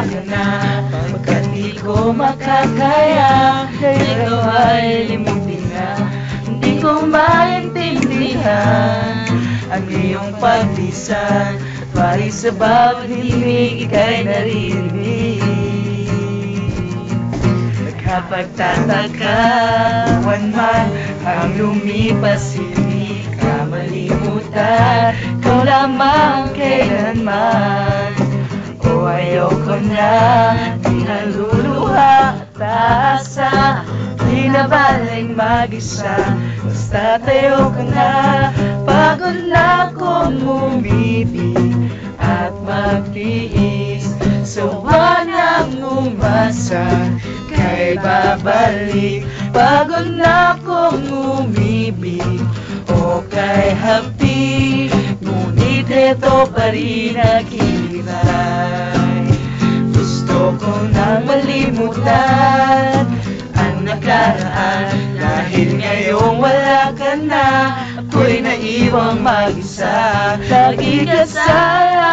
ka na. Pagkat di ko makakaya, ikaw ay limutin na. Hindi ko maintindihan ang iyong pagbisan. Pari sa bawat himig, ika'y naririnig. Nagkapagtataka, man ang lumipas, hindi ka malimutan. Ikaw lamang kailanman. O ayoko na, di naluluha at asa. Di na baling mag-isa, basta tayo ka na. Pagod na akong umibig at magtiis. Sawa nang umasa, kay babalik. Pagod na akong umibig o kay hapdi. Ngunit ito pa rin ang hinay. Gusto ko nang malimutan ang nakaraan. Dahil ngayong wala ka na, ako'y naiwang mag-isa. Lagi ka sa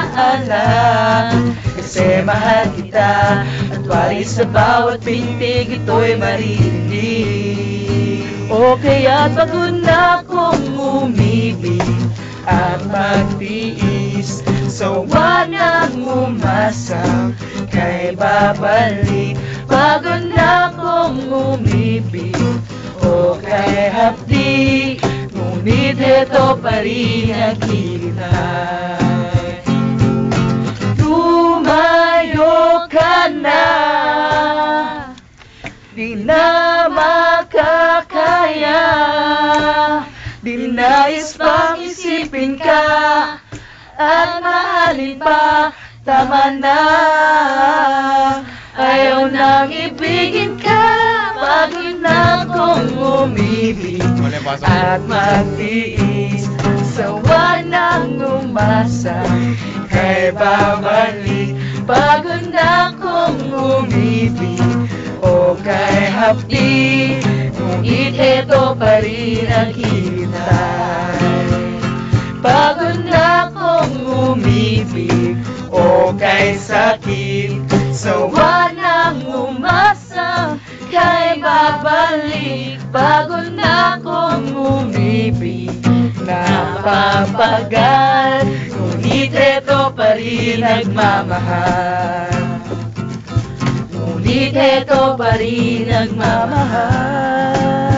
alaala, kasi mahal kita. At wari sa bawat pintig, ito'y maririnig. O kaya't pagod na akong umibig at magtiis. Sawa nang umasa, kay babalik. Pagod na akong umibig o kay hapdi. Ngunit ito pa rin ang hinay. Tumayo ka na, di na makakaya. Di nais pang isipin ka at mahalin pa. Tama na, ayaw nang ibigin ka. Pagod na akong umibig at magtiis. Sawa nang umasa, kay babalik. Pagod na akong umibig o kay hapdi. Ngunit ito pa rin ang hinay. Pagod na akong umibig o kay sakit. Sawa nang umasa, kay babalik. Pagod na akong umibig, napapagal. Ngunit ito pa rin nagmamahal. Ngunit ito pa rin nagmamahal.